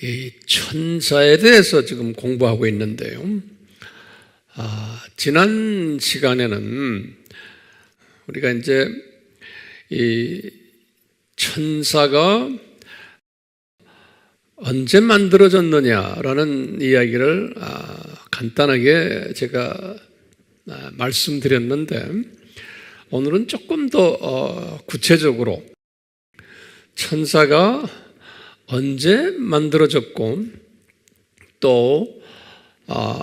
이 천사에 대해서 지금 공부하고 있는데요. 지난 시간에는 우리가 이제 이 천사가 언제 만들어졌느냐라는 이야기를 간단하게 제가 말씀드렸는데, 오늘은 조금 더 구체적으로 천사가 언제 만들어졌고, 또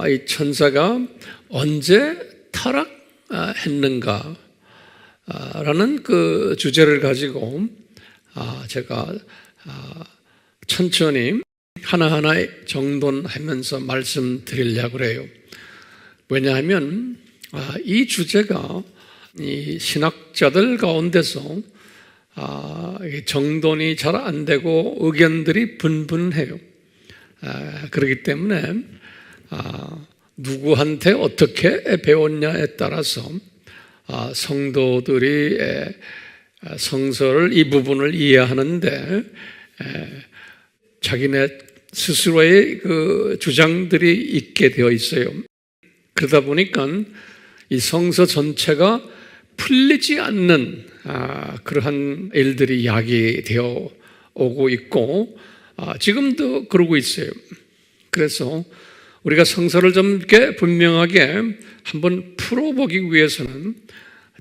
이 천사가 언제 타락했는가 라는 그 주제를 가지고 제가 천천히 하나하나 정돈하면서 말씀드리려고 그래요. 왜냐하면 이 주제가 이 신학자들 가운데서 정돈이 잘 안 되고 의견들이 분분해요. 그렇기 때문에 누구한테 어떻게 배웠냐에 따라서 성도들이 성서를 이 부분을 이해하는데 자기네 스스로의 그 주장들이 있게 되어 있어요. 그러다 보니까 이 성서 전체가 풀리지 않는 그러한 일들이 야기되어 오고 있고, 지금도 그러고 있어요. 그래서 우리가 성서를 좀 이렇게 분명하게 한번 풀어보기 위해서는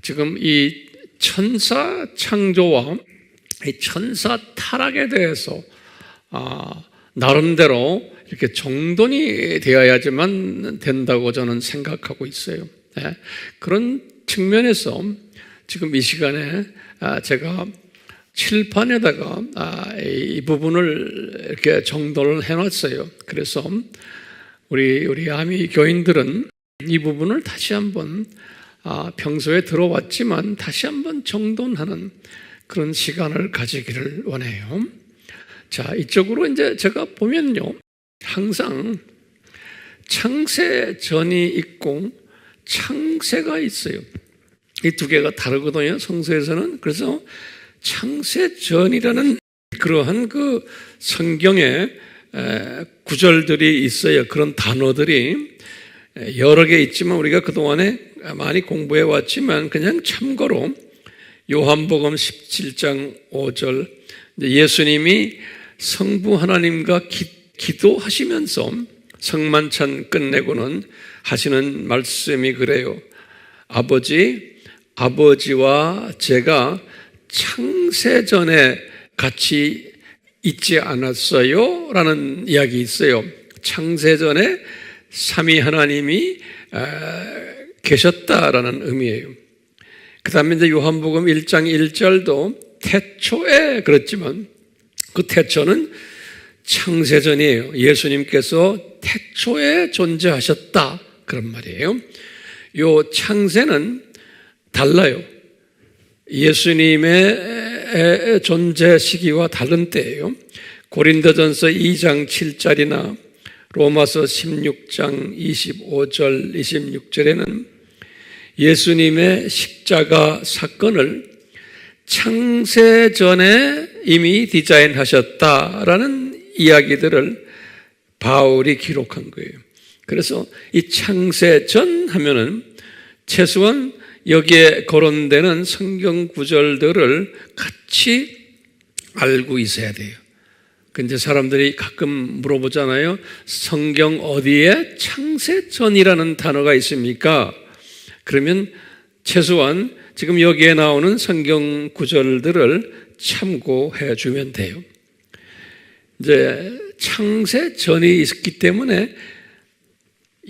지금 이 천사 창조와 이 천사 타락에 대해서 나름대로 이렇게 정돈이 되어야지만 된다고 저는 생각하고 있어요. 그런 측면에서 지금 이 시간에 제가 칠판에다가 이 부분을 이렇게 정돈을 해놨어요. 그래서 우리 아미 교인들은 이 부분을 다시 한번 평소에 들어왔지만 다시 한번 정돈하는 그런 시간을 가지기를 원해요. 자, 이쪽으로 이제 제가 보면요, 항상 창세전이 있고 창세가 있어요. 이 두 개가 다르거든요, 성서에서는. 그래서 창세전이라는 그러한 그 성경의 구절들이 있어요. 그런 단어들이 여러 개 있지만 우리가 그동안에 많이 공부해 왔지만 그냥 참고로 요한복음 17장 5절, 예수님이 성부 하나님과 기도하시면서 성만찬 끝내고는 하시는 말씀이 그래요. 아버지와 제가 창세전에 같이 있지 않았어요? 라는 이야기 있어요. 창세전에 삼위 하나님이 계셨다라는 의미예요. 그 다음에 이제 요한복음 1장 1절도 태초에 그랬지만 그 태초는 창세전이에요. 예수님께서 태초에 존재하셨다, 그런 말이에요. 요 창세는 달라요. 예수님의 존재 시기와 다른 때예요. 고린도전서 2장 7절이나 로마서 16장 25절 26절에는 예수님의 십자가 사건을 창세전에 이미 디자인하셨다라는 이야기들을 바울이 기록한 거예요. 그래서 이 창세전 하면은 최소한 여기에 거론되는 성경 구절들을 같이 알고 있어야 돼요. 근데 사람들이 가끔 물어보잖아요. 성경 어디에 창세전이라는 단어가 있습니까? 그러면 최소한 지금 여기에 나오는 성경 구절들을 참고해 주면 돼요. 이제 창세전이 있기 때문에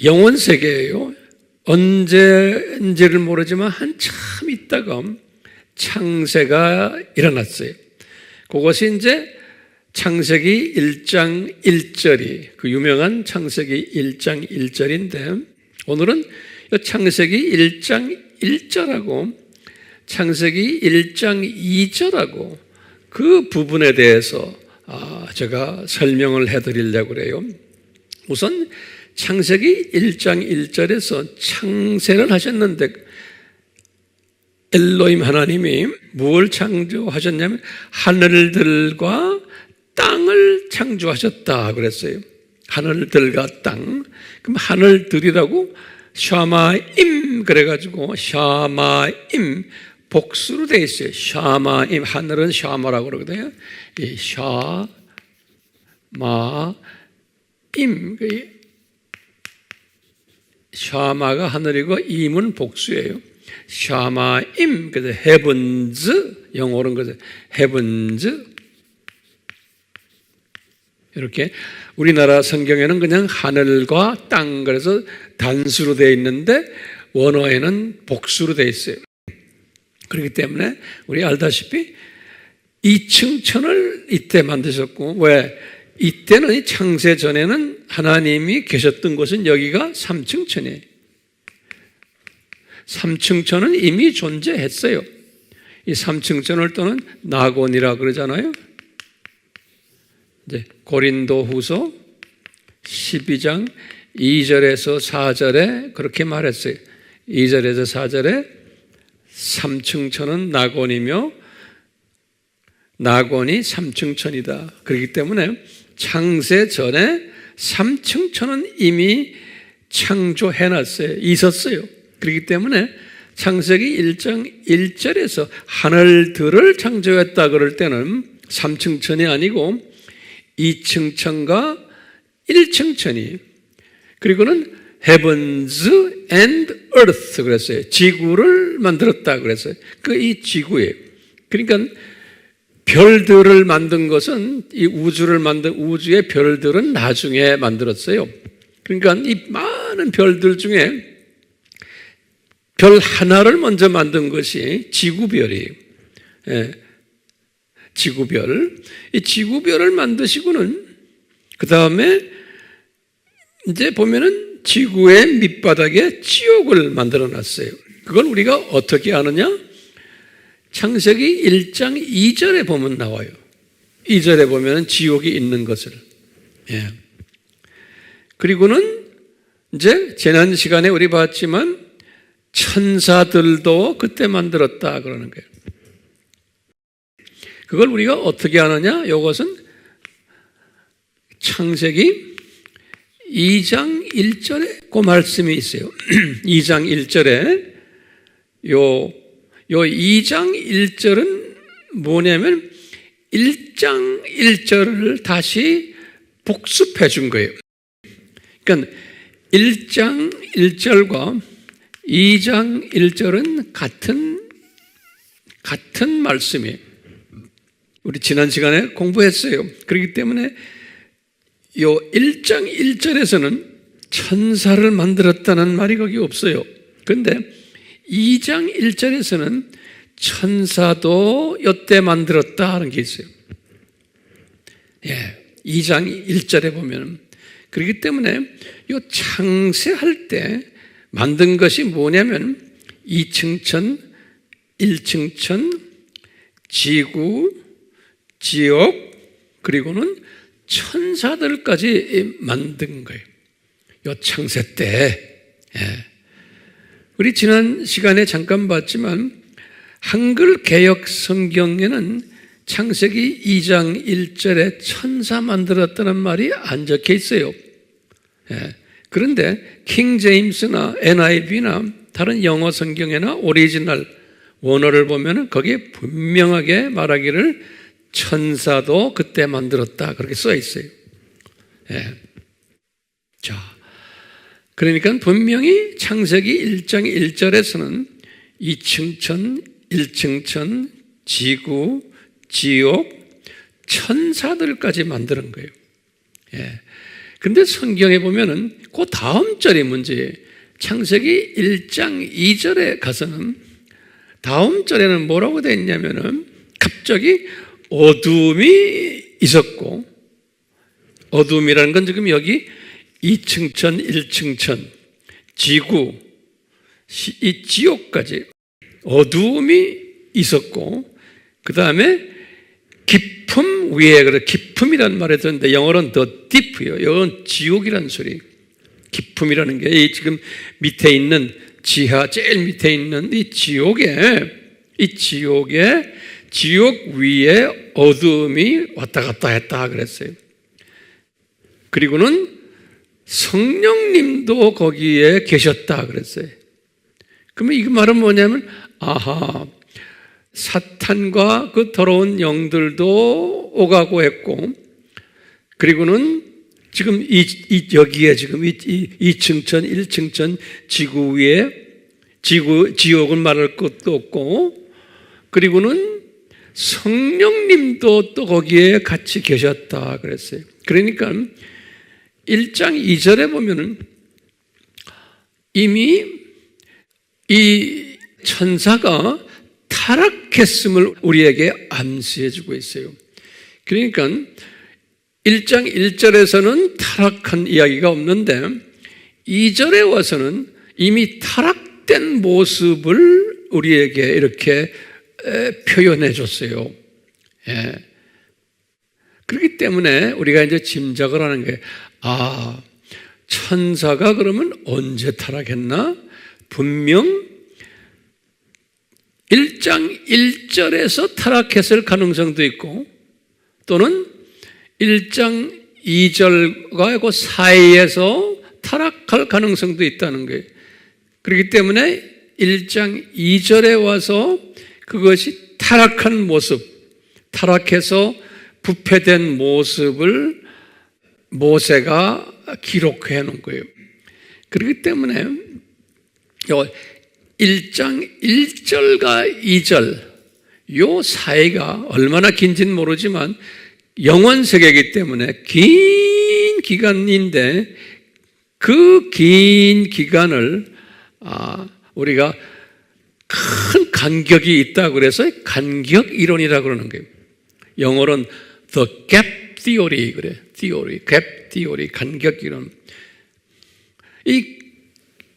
영원 세계예요. 언제인지를 모르지만 한참 있다가 창세가 일어났어요. 그것이 이제 창세기 1장 1절이 그 유명한 창세기 1장 1절인데, 오늘은 창세기 1장 1절하고 창세기 1장 2절하고 그 부분에 대해서 제가 설명을 해드리려고 그래요. 우선 창세기 1장 1절에서 창세를 하셨는데 엘로힘 하나님이 무엇을 창조하셨냐면 하늘들과 땅을 창조하셨다 그랬어요. 하늘들과 땅. 그럼 하늘들이라고 샤마임 그래가지고 샤마임 복수로 되어 있어요. 샤마임. 하늘은 샤마라고 그러거든요. 이 샤마임. 샤마가 하늘이고 임은 복수예요. 샤마임. 그래서 헤븐즈 영어로는 그래서 헤븐즈. 이렇게 우리나라 성경에는 그냥 하늘과 땅 그래서 단수로 되어 있는데 원어에는 복수로 되어 있어요. 그렇기 때문에 우리 알다시피 2층 천을 이때 만드셨고, 왜? 이때는 창세 전에는 하나님이 계셨던 곳은 여기가 3층 천이에요. 3층 천은 이미 존재했어요. 이 3층 천을 또는 낙원이라 그러잖아요. 이제 고린도후서 12장 2절에서 4절에 그렇게 말했어요. 2절에서 4절에 3층 천은 낙원이며 낙원이 3층 천이다. 그렇기 때문에 창세 전에 3층 천은 이미 창조해놨어요. 있었어요. 그렇기 때문에 창세기 1장 1절에서 하늘들을 창조했다 그럴 때는 3층 천이 아니고 2층 천과 1층 천이, 그리고는 heavens and earth 그랬어요. 지구를 만들었다 그랬어요. 이 지구예요. 그러니까 별들을 만든 것은 이 우주를 만든 우주의 별들은 나중에 만들었어요. 그러니까 이 많은 별들 중에 별 하나를 먼저 만든 것이 지구별이에요. 예. 지구별. 이 지구별을 만드시고는 그 다음에 이제 보면은 지구의 밑바닥에 지옥을 만들어 놨어요. 그걸 우리가 어떻게 아느냐? 창세기 1장 2절에 보면 나와요. 2절에 보면 지옥이 있는 것을. 예. 그리고는 이제 지난 시간에 우리 봤지만 천사들도 그때 만들었다 그러는 거예요. 그걸 우리가 어떻게 아느냐? 이것은 창세기 2장 1절에 그 말씀이 있어요. 2장 1절에 요 2장 1절은 뭐냐면 1장 1절을 다시 복습해 준 거예요. 그러니까 1장 1절과 2장 1절은 같은 말씀이에요. 우리 지난 시간에 공부했어요. 그렇기 때문에 요 1장 1절에서는 천사를 만들었다는 말이 거기 없어요. 그런데 2장 1절에서는 천사도 이때 만들었다는 게 있어요. 예, 2장 1절에 보면. 그렇기 때문에 요 창세할 때 만든 것이 뭐냐면 2층 천, 1층 천, 지구, 지옥, 그리고는 천사들까지 만든 거예요. 요 창세 때. 예. 우리 지난 시간에 잠깐 봤지만 한글 개역 성경에는 창세기 2장 1절에 천사 만들었다는 말이 안 적혀 있어요. 예. 그런데 킹 제임스나 NIV나 다른 영어 성경이나 오리지널 원어를 보면 거기에 분명하게 말하기를 천사도 그때 만들었다 그렇게 써 있어요. 예. 자, 그러니까 분명히 창세기 1장 1절에서는 2층 천, 1층 천, 지구, 지옥, 천사들까지 만드는 거예요. 예. 근데 성경에 보면은 그 다음 절이 문제예요. 창세기 1장 2절에 가서는 다음 절에는 뭐라고 되어 있냐면은 갑자기 어둠이 있었고, 어둠이라는 건 지금 여기 2층 천, 1층 천, 지구, 이 지옥까지 어둠이 있었고, 그 다음에 깊음 위에, 그래 깊음이라는 말을 듣는데 영어로는 the deep요. 이건 지옥이라는 소리. 깊음이라는 게 지금 밑에 있는 지하, 제일 밑에 있는 이 지옥에 지옥 위에 어둠이 왔다 갔다 했다 그랬어요. 그리고는 성령님도 거기에 계셨다 그랬어요. 그러면 이 말은 뭐냐면, 아하, 사탄과 그 더러운 영들도 오가고 했고, 그리고는 지금 여기에 지금 2층천, 1층천 지구 위에 지옥은 말할 것도 없고, 그리고는 성령님도 또 거기에 같이 계셨다 그랬어요. 그러니까 1장 2절에 보면은 이미 이 천사가 타락했음을 우리에게 암시해 주고 있어요. 그러니까 1장 1절에서는 타락한 이야기가 없는데 2절에 와서는 이미 타락된 모습을 우리에게 이렇게 표현해 줬어요. 예. 그렇기 때문에 우리가 이제 짐작을 하는 게, 천사가 그러면 언제 타락했나? 분명 1장 1절에서 타락했을 가능성도 있고, 또는 1장 2절과 그 사이에서 타락할 가능성도 있다는 거예요. 그렇기 때문에 1장 2절에 와서 그것이 타락한 모습, 타락해서 부패된 모습을 모세가 기록해 놓은 거예요. 그렇기 때문에 1장 1절과 2절 요 사이가 얼마나 긴지는 모르지만 영원 세계이기 때문에 긴 기간인데, 그 긴 기간을 우리가 큰 간격이 있다고 그래서 간격 이론이라고 그러는 거예요. 영어로는 the gap theory 그래. theory, gap theory, 간격 이론. 이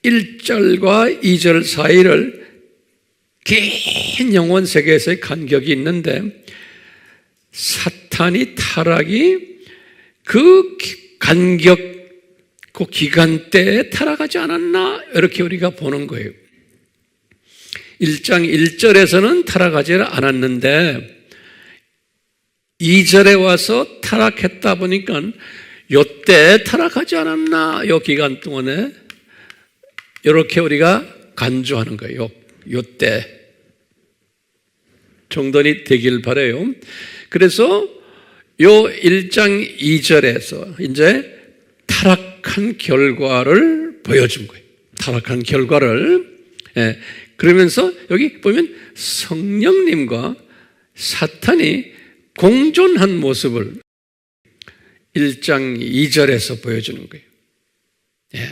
1절과 2절 사이를 긴 영원 세계에서의 간격이 있는데, 사탄이 타락이 그 간격, 그 기간대에 타락하지 않았나? 이렇게 우리가 보는 거예요. 1장 1절에서는 타락하지 않았는데 2절에 와서 타락했다 보니까 요때 타락하지 않았나? 요 기간 동안에 이렇게 우리가 간주하는 거예요. 요때 정돈이 되길 바라요. 그래서 요 1장 2절에서 이제 타락한 결과를 보여준 거예요. 타락한 결과를. 예. 그러면서 여기 보면 성령님과 사탄이 공존한 모습을 1장 2절에서 보여주는 거예요. 예.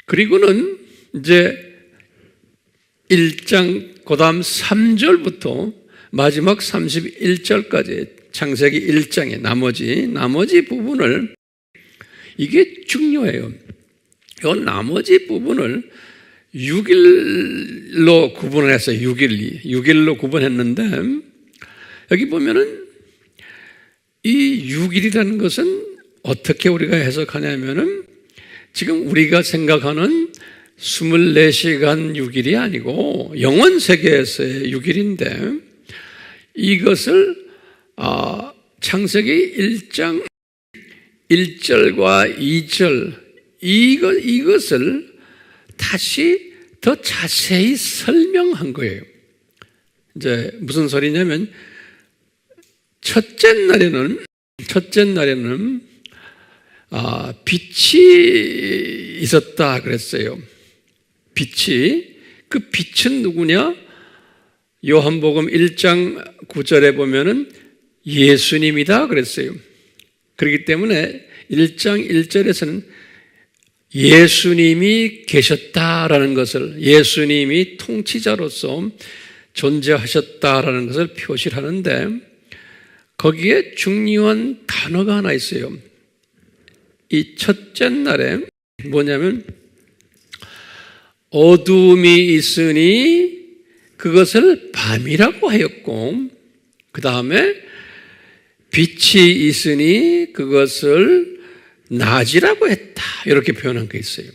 그리고는 이제 1장 그 다음 3절부터 마지막 31절까지 창세기 1장의 나머지 부분을, 이게 중요해요. 이 나머지 부분을 6일로 구분을 했어요. 6일로 구분했는데, 여기 보면은 이 6일이라는 것은 어떻게 우리가 해석하냐면은, 지금 우리가 생각하는 24시간 6일이 아니고 영원 세계에서의 6일인데, 이것을 창세기 1장 1절과 2절 이것을 다시 더 자세히 설명한 거예요. 이제 무슨 소리냐면, 첫째 날에는 빛이 있었다 그랬어요. 그 빛은 누구냐? 요한복음 1장 9절에 보면은 예수님이다 그랬어요. 그렇기 때문에 1장 1절에서는 예수님이 계셨다라는 것을, 예수님이 통치자로서 존재하셨다라는 것을 표시를 하는데, 거기에 중요한 단어가 하나 있어요. 이 첫째 날에 뭐냐면, 어둠이 있으니 그것을 밤이라고 하였고, 그 다음에 빛이 있으니 그것을 낮이라고 했다, 이렇게 표현한 게 있어요.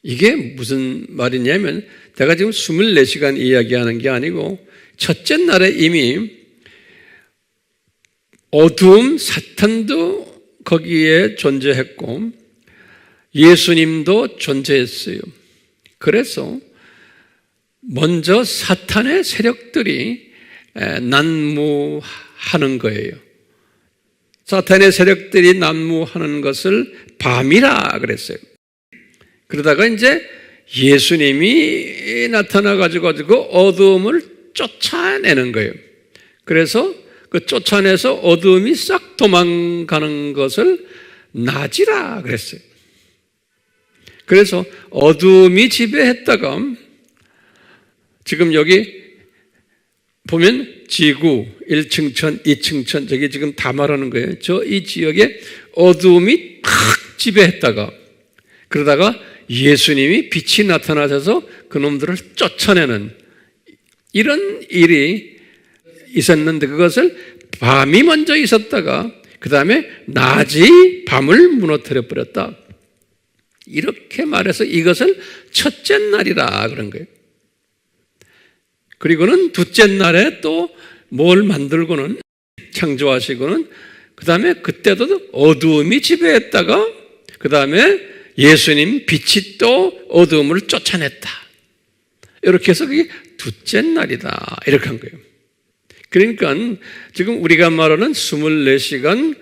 이게 무슨 말이냐면, 내가 지금 24시간 이야기하는 게 아니고 첫째 날에 이미 어두움, 사탄도 거기에 존재했고 예수님도 존재했어요. 그래서 먼저 사탄의 세력들이 난무하는 거예요. 사탄의 세력들이 난무하는 것을 밤이라 그랬어요. 그러다가 이제 예수님이 나타나가지고 어두움을 쫓아내는 거예요. 그래서 그 쫓아내서 어두움이 싹 도망가는 것을 낮이라 그랬어요. 그래서 어두움이 지배했다가 지금 여기 보면 지구 1층천, 2층천 저기 지금 다 말하는 거예요. 저 이 지역에 어두움이 탁 지배했다가 그러다가 예수님이 빛이 나타나셔서 그놈들을 쫓아내는 이런 일이 있었는데 그것을 밤이 먼저 있었다가 그 다음에 낮이 밤을 무너뜨려 버렸다. 이렇게 말해서 이것을 첫째 날이라 그런 거예요. 그리고는 둘째 날에 또 뭘 만들고는 창조하시고는 그 다음에 그때도 어두움이 지배했다가 그 다음에 예수님 빛이 또 어두움을 쫓아냈다. 이렇게 해서 그게 둘째 날이다. 이렇게 한 거예요. 그러니까 지금 우리가 말하는 24시간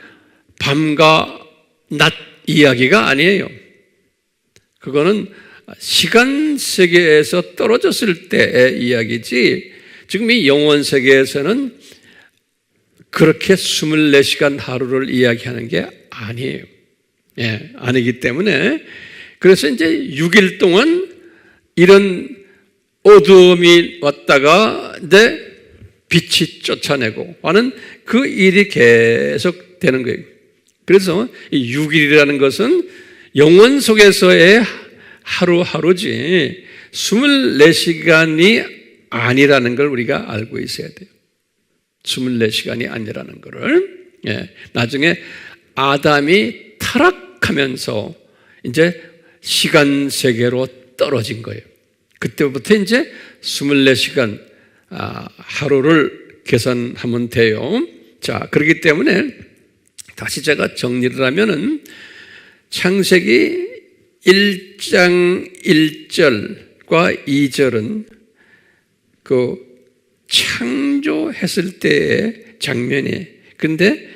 밤과 낮 이야기가 아니에요. 그거는 시간 세계에서 떨어졌을 때의 이야기지 지금 이 영원 세계에서는 그렇게 24시간 하루를 이야기하는 게 아니에요. 예, 아니기 때문에 그래서 이제 6일 동안 이런 어두움이 왔다가 이제 빛이 쫓아내고 하는 그 일이 계속 되는 거예요. 그래서 이 6일이라는 것은 영원 속에서의 하루하루지 24시간이 아니라는 걸 우리가 알고 있어야 돼요. 24시간이 아니라는 것을. 예, 나중에 아담이 타락하면서 이제 시간 세계로 떨어진 거예요. 그때부터 이제 24시간 하루를 계산하면 돼요. 자, 그렇기 때문에 다시 제가 정리를 하면은 창세기 1장 1절과 2절은 그 창조했을 때의 장면이에요. 근데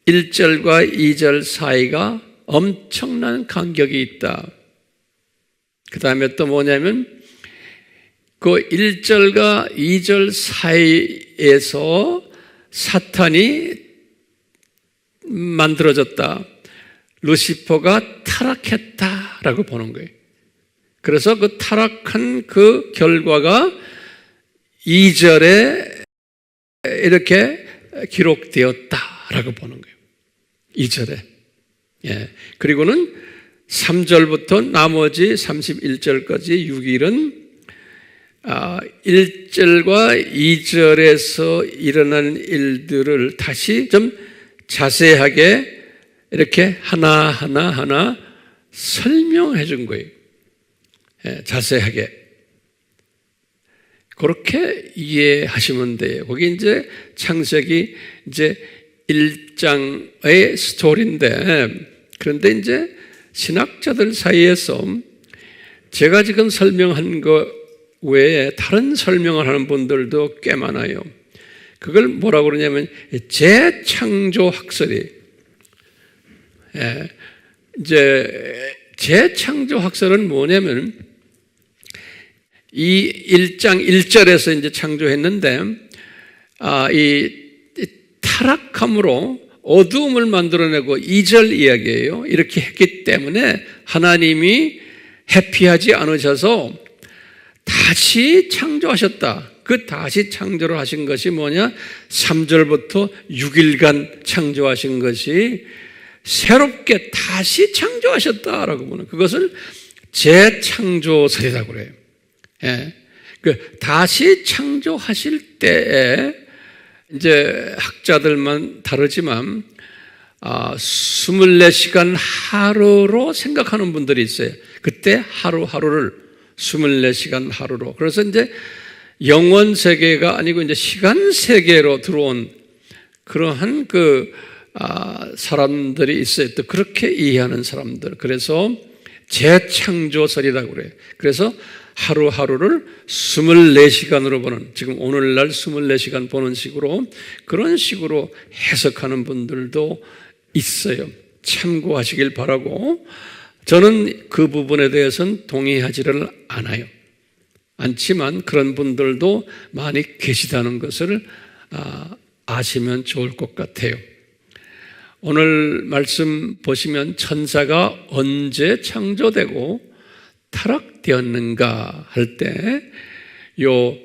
1절과 2절 사이가 엄청난 간격이 있다. 그 다음에 또 뭐냐면 그 1절과 2절 사이에서 사탄이 만들어졌다. 루시퍼가 타락했다라고 보는 거예요. 그래서 그 타락한 그 결과가 2절에 이렇게 기록되었다라고 보는 거예요. 2절에. 예. 그리고는 3절부터 나머지 31절까지 6일은 1절과 2절에서 일어난 일들을 다시 좀 자세하게 이렇게 하나 설명해 준 거예요. 예, 자세하게. 그렇게 이해하시면 돼요. 거기 이제 창세기 이제 1장의 스토리인데 그런데 이제 신학자들 사이에서 제가 지금 설명한 거 외에 다른 설명을 하는 분들도 꽤 많아요. 그걸 뭐라고 그러냐면 재창조 학설이 이제 재창조 학설은 뭐냐면 이 1장 1절에서 이제 창조했는데 이 타락함으로 어두움을 만들어내고 2절 이야기예요. 이렇게 했기 때문에 하나님이 해피하지 않으셔서 다시 창조하셨다. 그 다시 창조를 하신 것이 뭐냐? 3절부터 6일간 창조하신 것이 새롭게 다시 창조하셨다라고 보는 그것을 재창조설이라고 그래요. 예. 그 다시 창조하실 때에 이제 학자들만 다르지만 24시간 하루로 생각하는 분들이 있어요. 그때 하루하루를 24시간 하루로. 그래서 이제 영원 세계가 아니고 이제 시간 세계로 들어온 그러한 사람들이 있어요. 또 그렇게 이해하는 사람들. 그래서 재창조설이라고 그래요. 그래서 하루하루를 24시간으로 보는, 지금 오늘날 24시간 보는 식으로, 그런 식으로 해석하는 분들도 있어요. 참고하시길 바라고, 저는 그 부분에 대해서는 동의하지를 않지만 그런 분들도 많이 계시다는 것을 아시면 좋을 것 같아요. 오늘 말씀 보시면 천사가 언제 창조되고 타락되었는가 할 때 요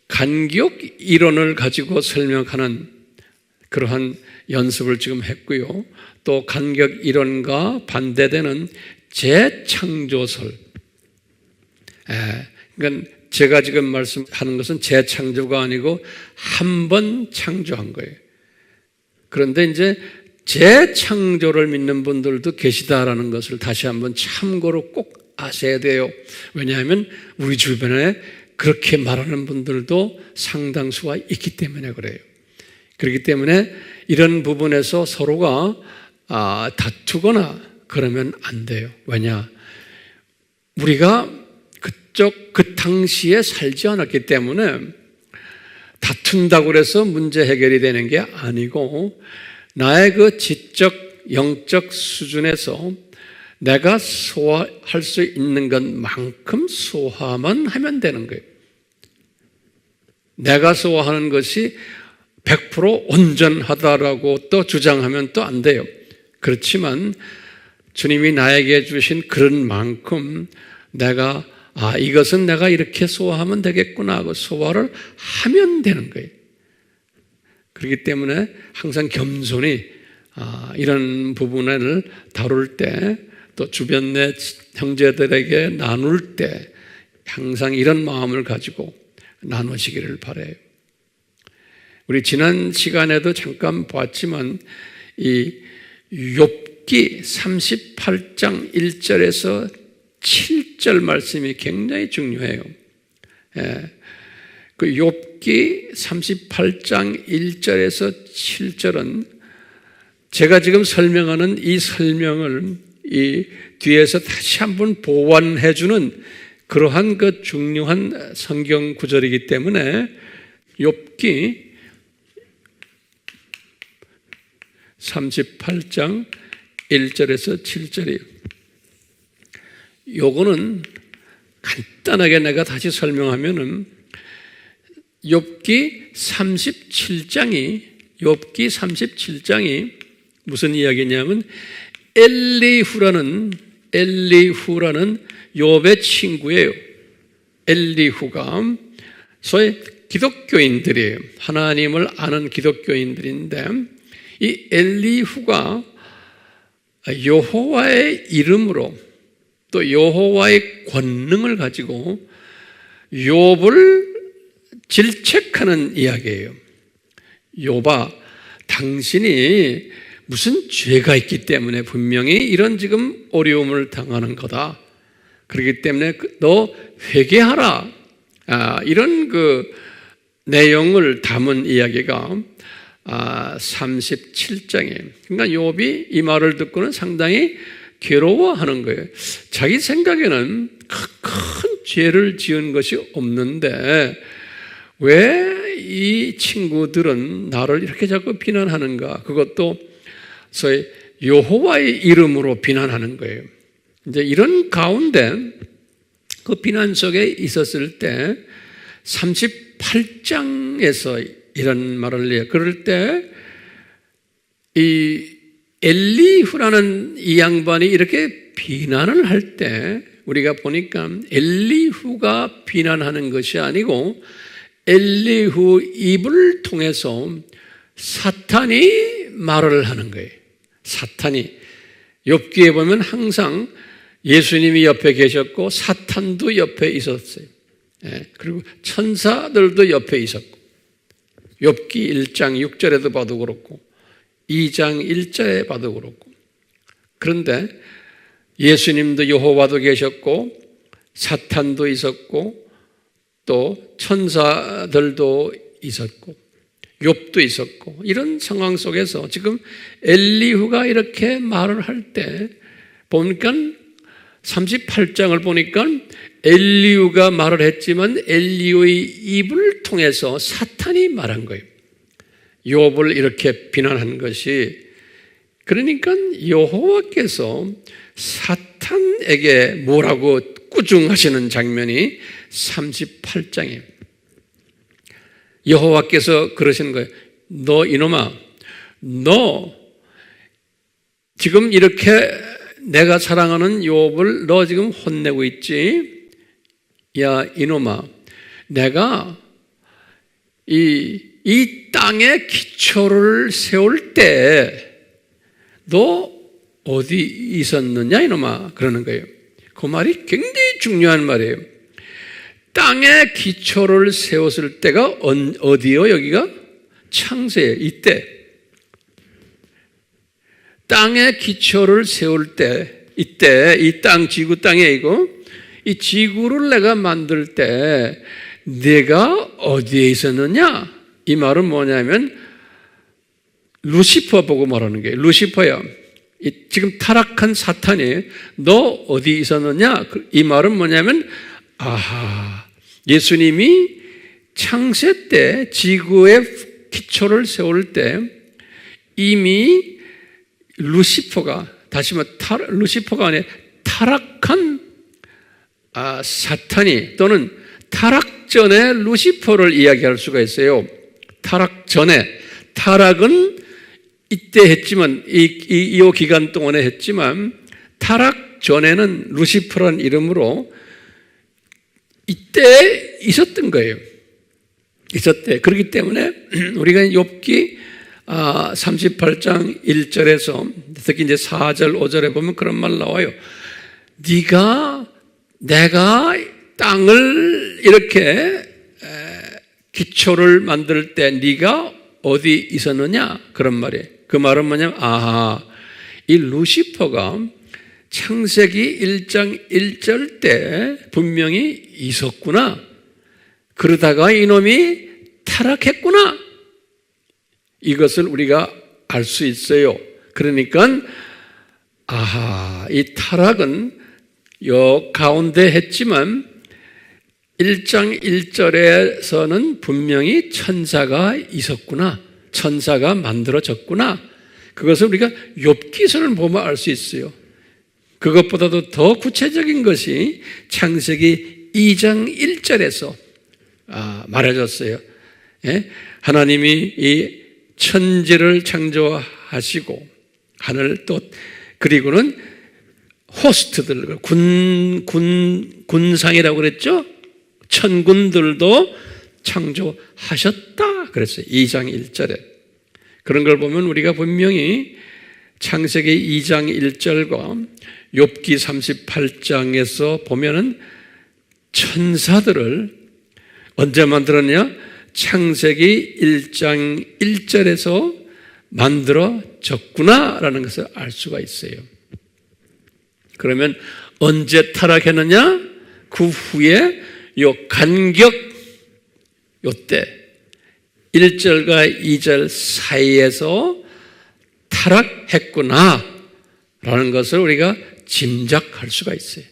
간격 이론을 가지고 설명하는 그러한 연습을 지금 했고요. 또 간격 이론과 반대되는 재창조설. 그러니까 제가 지금 말씀하는 것은 재창조가 아니고 한 번 창조한 거예요. 그런데 이제 재창조를 믿는 분들도 계시다라는 것을 다시 한번 참고로 꼭 아셔야 돼요. 왜냐하면 우리 주변에 그렇게 말하는 분들도 상당수가 있기 때문에 그래요. 그렇기 때문에 이런 부분에서 서로가 다투거나 그러면 안 돼요. 왜냐? 우리가 그 당시에 살지 않았기 때문에 다툰다고 해서 문제 해결이 되는 게 아니고, 나의 그 지적, 영적 수준에서 내가 소화할 수 있는 것만큼 소화만 하면 되는 거예요. 내가 소화하는 것이 100% 온전하다라고 또 주장하면 또 안 돼요. 그렇지만 주님이 나에게 주신 그런 만큼 내가 이것은 내가 이렇게 소화하면 되겠구나 하고 소화를 하면 되는 거예요. 그렇기 때문에 항상 겸손히 이런 부분을 다룰 때, 또 주변 내 형제들에게 나눌 때 항상 이런 마음을 가지고 나누시기를 바라요. 우리 지난 시간에도 잠깐 봤지만 이 욥기 38장 1절에서 7절 말씀이 굉장히 중요해요. 그 욥기 38장 1절에서 7절은 제가 지금 설명하는 이 설명을 이 뒤에서 다시 한번 보완해 주는 그러한 그 중요한 성경 구절이기 때문에 욥기 38장 1절에서 7절이에요. 요거는 간단하게 내가 다시 설명하면은 욥기 37장이 무슨 이야기냐면 엘리후라는 욥의 친구예요. 엘리후가 소위 기독교인들이에요. 하나님을 아는 기독교인들인데 이 엘리후가 여호와의 이름으로 또 여호와의 권능을 가지고 욥을 질책하는 이야기예요. 욥아, 당신이 무슨 죄가 있기 때문에 분명히 이런 지금 어려움을 당하는 거다. 그렇기 때문에 너 회개하라. 이런 그 내용을 담은 이야기가 37장이에요. 그러니까 욥이 이 말을 듣고는 상당히 괴로워하는 거예요. 자기 생각에는 큰 죄를 지은 것이 없는데 왜 이 친구들은 나를 이렇게 자꾸 비난하는가? 그것도 소위 여호와의 이름으로 비난하는 거예요. 이제 이런 가운데 그 비난 속에 있었을 때 38장에서 이런 말을 해요. 그럴 때 이 엘리후라는 이 양반이 이렇게 비난을 할 때 우리가 보니까 엘리후가 비난하는 것이 아니고 엘리후 입을 통해서 사탄이 말을 하는 거예요. 사탄이. 욥기에 보면 항상 예수님이 옆에 계셨고 사탄도 옆에 있었어요. 그리고 천사들도 옆에 있었고 욥기 1장 6절에도 봐도 그렇고 2장 1절에 봐도 그렇고. 그런데 예수님도 여호와도 계셨고 사탄도 있었고 또 천사들도 있었고 욥도 있었고 이런 상황 속에서 지금 엘리후가 이렇게 말을 할 때 보니까 38장을 보니까 엘리후가 말을 했지만 엘리후의 입을 통해서 사탄이 말한 거예요. 욥을 이렇게 비난한 것이, 그러니까 여호와께서 사탄에게 뭐라고 꾸중하시는 장면이 38장이에요. 여호와께서 그러시는 거예요. 너 이놈아, 너 지금 이렇게 내가 사랑하는 욥을 너 지금 혼내고 있지? 야 이놈아, 내가 이 땅에 기초를 세울 때 너 어디 있었느냐 이놈아, 그러는 거예요. 그 말이 굉장히 중요한 말이에요. 땅에 기초를 세웠을 때가 어디요? 여기가 창세예요. 이때 땅에 기초를 세울 때, 이때 이 땅, 지구 땅에 이거 이 지구를 내가 만들 때 내가 어디에 있었느냐? 이 말은 뭐냐면 루시퍼 보고 말하는 거예요. 루시퍼야, 지금 타락한 사탄이 너 어디 있었느냐? 이 말은 뭐냐면, 아하, 예수님이 창세 때 지구의 기초를 세울 때 이미 루시퍼가, 다시 말해 루시퍼가 아니라 타락한 사탄이, 또는 타락 전에 루시퍼를 이야기할 수가 있어요. 타락 전에, 타락은 이때 했지만 이 기간 동안에 했지만 타락 전에는 루시퍼라는 이름으로 이때 있었던 거예요. 있었대. 그렇기 때문에 우리가 욥기 38장 1절에서 특히 이제 4절 5절에 보면 그런 말 나와요. 내가 땅을 이렇게 기초를 만들 때 네가 어디 있었느냐? 그런 말이에요. 그 말은 뭐냐면, 아하, 이 루시퍼가 창세기 1장 1절 때 분명히 있었구나. 그러다가 이놈이 타락했구나. 이것을 우리가 알 수 있어요. 그러니까 아하, 이 타락은 요 가운데 했지만 1장 1절에서는 분명히 천사가 있었구나. 천사가 만들어졌구나. 그것을 우리가 욥기서를 보면 알 수 있어요. 그것보다도 더 구체적인 것이 창세기 2장 1절에서 말해졌어요. 예? 하나님이 이 천지를 창조하시고 하늘 또 그리고는 호스트들, 군상이라고 그랬죠? 천군들도 창조하셨다 그랬어요. 2장 1절에. 그런 걸 보면 우리가 분명히 창세기 2장 1절과 욥기 38장에서 보면은 천사들을 언제 만들었냐? 창세기 1장 1절에서 만들어졌구나라는 것을 알 수가 있어요. 그러면 언제 타락했느냐? 그 후에 요 간격 요때 1절과 2절 사이에서 타락했구나 라는 것을 우리가 짐작할 수가 있어요.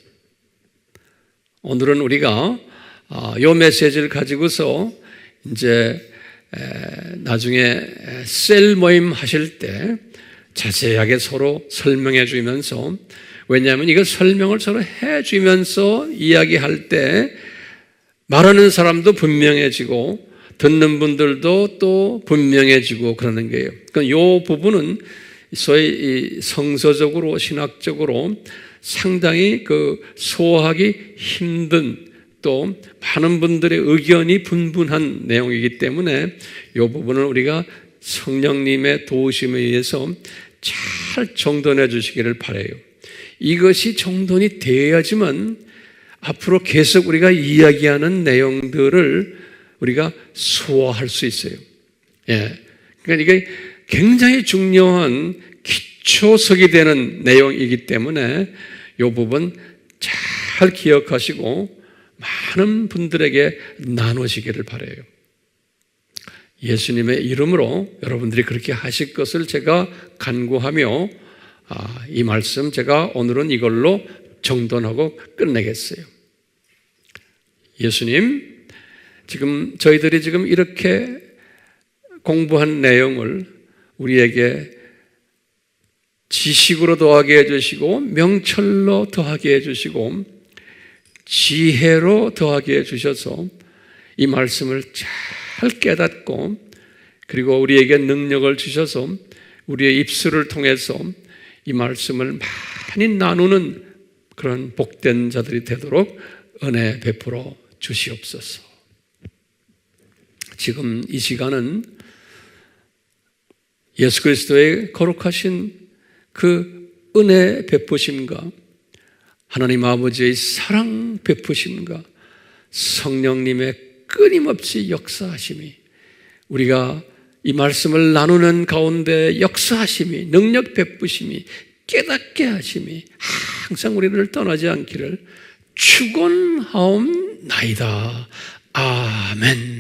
오늘은 우리가 요 메시지를 가지고서 이제 나중에 셀 모임 하실 때 자세하게 서로 설명해 주면서, 왜냐하면 이거 설명을 서로 해 주면서 이야기할 때 말하는 사람도 분명해지고 듣는 분들도 또 분명해지고 그러는 거예요. 그러니까 이 부분은 소위 성서적으로 신학적으로 상당히 소화하기 힘든, 또 많은 분들의 의견이 분분한 내용이기 때문에 이 부분을 우리가 성령님의 도우심에 의해서 잘 정돈해 주시기를 바라요. 이것이 정돈이 되어야지만 앞으로 계속 우리가 이야기하는 내용들을 우리가 소화할 수 있어요. 예. 그러니까 이게 굉장히 중요한 기초석이 되는 내용이기 때문에 이 부분 잘 기억하시고 많은 분들에게 나누시기를 바라요. 예수님의 이름으로 여러분들이 그렇게 하실 것을 제가 간구하며 이 말씀 제가 오늘은 이걸로 정돈하고 끝내겠어요. 예수님, 지금 저희들이 지금 이렇게 공부한 내용을 우리에게 지식으로 더하게 해주시고 명철로 더하게 해주시고 지혜로 더하게 해주셔서 이 말씀을 잘 깨닫고 그리고 우리에게 능력을 주셔서 우리의 입술을 통해서 이 말씀을 많이 나누는 그런 복된 자들이 되도록 은혜 베풀어 주시옵소서. 지금 이 시간은 예수 그리스도의 거룩하신 그 은혜 베푸심과 하나님 아버지의 사랑 베푸심과 성령님의 끊임없이 역사하심이 우리가 이 말씀을 나누는 가운데 역사하심이 능력 베푸심이 깨닫게 하심이 항상 우리를 떠나지 않기를 축원하옵나이다. 아멘.